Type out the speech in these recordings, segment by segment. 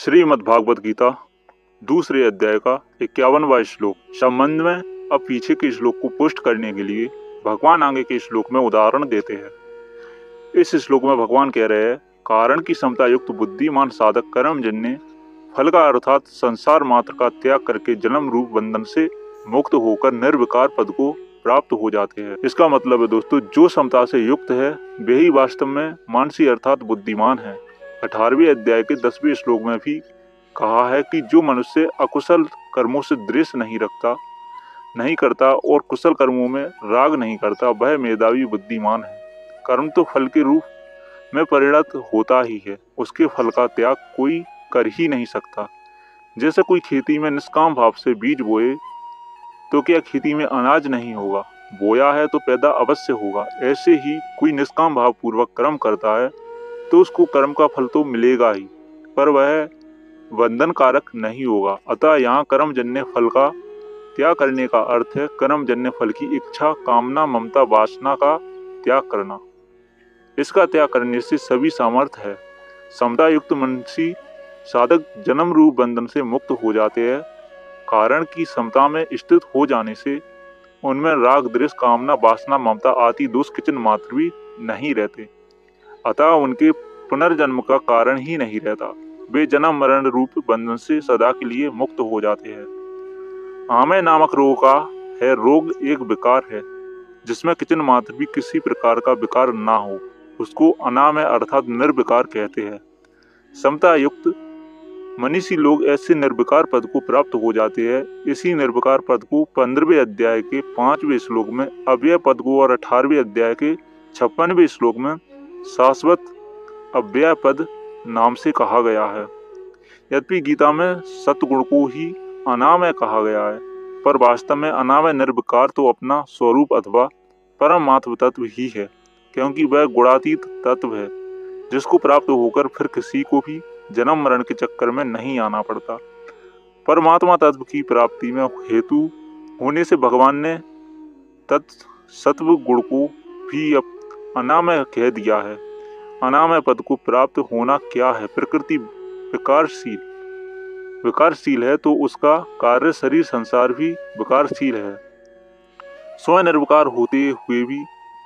श्रीमद्भागवत गीता दूसरे अध्याय का 51वां श्लोक। संबंध में अब पीछे के श्लोक को पुष्ट करने के लिए भगवान आगे के श्लोक में उदाहरण देते हैं। इस श्लोक में भगवान कह रहे हैं, कारण की समता युक्त बुद्धिमान साधक कर्मजन्य फल का अर्थात संसार मात्र का त्याग करके जन्म रूप बंधन से मुक्त होकर निर्विकार पद को प्राप्त हो जाते हैं। इसका मतलब है दोस्तों, जो समता से युक्त है वे ही वास्तव में मानसी अर्थात बुद्धिमान है। 18वें अध्याय के 10वें श्लोक में भी कहा है कि जो मनुष्य अकुशल कर्मों से द्वेष नहीं करता और कुशल कर्मों में राग नहीं करता, वह मेधावी बुद्धिमान है। कर्म तो फल के रूप में परिणत होता ही है, उसके फल का त्याग कोई कर ही नहीं सकता। जैसे कोई खेती में निष्काम भाव से बीज बोए तो क्या खेती में अनाज नहीं होगा? बोया है तो पैदा अवश्य होगा। ऐसे ही कोई निष्काम भाव पूर्वक कर्म करता है तो उसको कर्म का फल तो मिलेगा ही, पर वह बंधन कारक नहीं होगा। अतः यहाँ कर्मजन्य फल का त्याग करने का अर्थ है कर्मजन्य फल की इच्छा, कामना, ममता, वासना का त्याग करना। इसका त्याग करने से सभी सामर्थ्य है। समता युक्त मनसी साधक जन्म रूप बंधन से मुक्त हो जाते हैं। कारण की समता में स्थित हो जाने से उनमें राग, द्वेष, कामना, वासना, ममता आदि दोष किंचित मात्र भी नहीं रहते। अतः उनके पुनर्जन्म का कारण ही नहीं रहता। वे जन्म मरण रूप बंधन से सदा के लिए मुक्त हो जाते हैं। आमय नामक रोग का है रोग एक विकार है जिसमें किंचित मात्र भी किसी प्रकार का विकार ना हो, उसको अनामय अर्थात निर्विकार कहते हैं। समता युक्त मनीषी लोग ऐसे निर्विकार पद को प्राप्त हो जाते हैं। इसी निर्विकार पद को 15वें अध्याय के 5वें श्लोक में अव्यय पद को और 18वें अध्याय के 56वें श्लोक में शाश्वत अव्यय पद नाम से कहा गया है। यद्यपि गीता में सत्गुण को ही अनामय कहा गया है, पर वास्तव में अनामय निर्विकार तो अपना स्वरूप अथवा परमात्म तत्व ही है, क्योंकि वह गुणातीत तत्व है जिसको प्राप्त होकर फिर किसी को भी जन्म मरण के चक्कर में नहीं आना पड़ता। परमात्मा तत्व की प्राप्ति में हेतु होने से भगवान ने तत्सत्व गुण को भी अनामय कह दिया है। अनामय पद को प्राप्त होना क्या है? प्रकृति विकारशील है तो उसका कार्य शरीर संसार भी विकारशील है। स्वयं निर्विकार होते हुए भी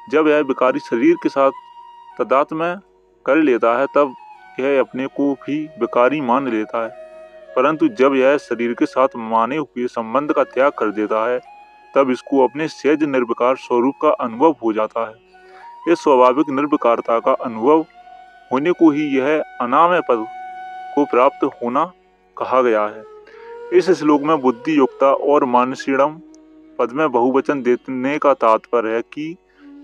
जब यह विकारी शरीर के साथ तादात्म्य कर लेता है तब यह अपने को भी विकारी मान लेता है, परंतु जब यह शरीर के साथ माने हुए संबंध का त्याग कर देता है तब इसको अपने सहज निर्विकार स्वरूप का अनुभव हो जाता है। इस स्वाभाविक निर्विकारता का अनुभव होने को ही यह अनामय पद को प्राप्त होना कहा गया है। इस श्लोक में बुद्धि युक्ता और मानसीणम पद में बहुवचन देने का तात्पर्य है कि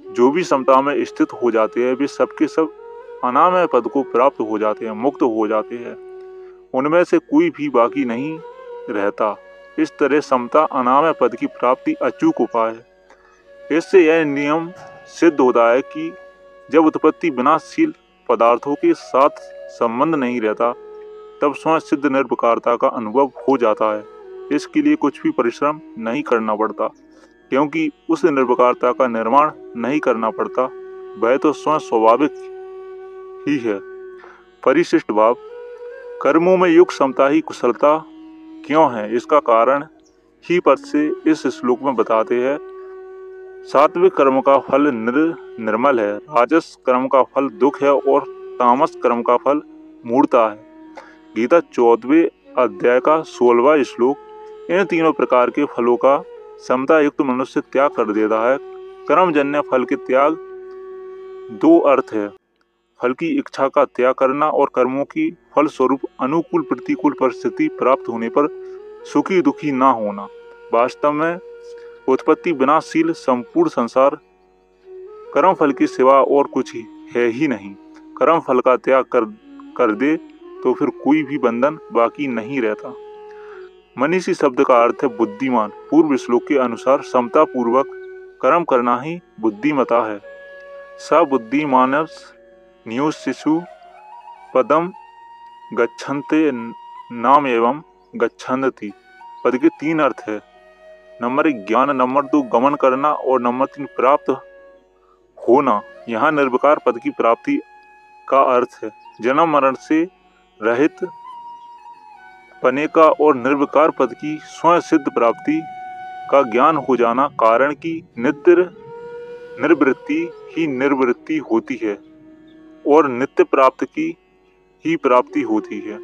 जो भी समता में स्थित हो जाते हैं वे सबके सब अनामय पद को प्राप्त हो जाते हैं, मुक्त हो जाते हैं। उनमें से कोई भी बाकी नहीं रहता। इस तरह समता अनामय पद की प्राप्ति अचूक उपाय है। इससे यह नियम सिद्ध होता है कि जब उत्पत्ति विनाशशील पदार्थों के साथ संबंध नहीं रहता तब स्वयं सिद्ध निर्विकारता का अनुभव हो जाता है। इसके लिए कुछ भी परिश्रम नहीं करना पड़ता, क्योंकि उस निर्विकारता का निर्माण नहीं करना पड़ता, वह तो स्वयं स्वाभाविक ही है। परिशिष्ट भाव कर्मों में युक्त समता ही कुशलता क्यों है, इसका कारण ही पद से इस श्लोक में बताते हैं। सात्विक कर्म का फल निर्मल है, राजस कर्म का फल दुख है और तामस कर्म का फल मूढ़ता है। गीता 14वें अध्याय का 16वां श्लोक इन तीनों प्रकार के फलों का समता युक्त मनुष्य त्याग कर देता है। कर्मजन्य फल के त्याग दो अर्थ है, फल की इच्छा का त्याग करना और कर्मों की फल स्वरूप अनुकूल प्रतिकूल परिस्थिति प्राप्त होने पर सुखी दुखी ना होना। वास्तव में उत्पत्ति विनाशशील संपूर्ण संसार कर्म फल की सिवा और कुछ है ही नहीं। कर्म फल का त्याग कर दे तो फिर कोई भी बंधन बाकी नहीं रहता। मनीषी शब्द का अर्थ है बुद्धिमान। पूर्व श्लोक के अनुसार समता पूर्वक कर्म करना ही बुद्धिमता है। स बुद्धिमानस न्यूशिशु पदम गच्छन्ते नाम एवं गच्छन्ति पद के 3 अर्थ है। नंबर 1 ज्ञान, नंबर 2 गमन करना और नंबर 3 प्राप्त होना। यहाँ निर्विकार पद की प्राप्ति का अर्थ है जन्म मरण से रहित पने का और निर्विकार पद की स्वयं सिद्ध प्राप्ति का ज्ञान हो जाना कारण की नित्य निर्वृत्ति ही निर्वृत्ति होती है और नित्य प्राप्त की ही प्राप्ति होती है।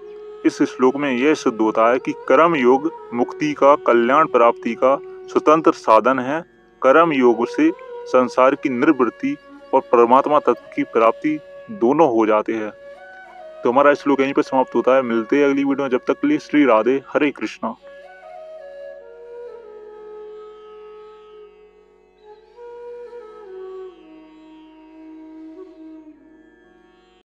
इस श्लोक में यह सिद्ध होता है कि कर्म योग मुक्ति का कल्याण प्राप्ति का स्वतंत्र साधन है। कर्म योग से संसार की निर्वृत्ति और परमात्मा तत्व की प्राप्ति दोनों हो जाते हैं। तो हमारा श्लोक यहीं पर समाप्त होता है। मिलते हैं अगली वीडियो में, जब तक के लिए श्री राधे, हरे कृष्णा।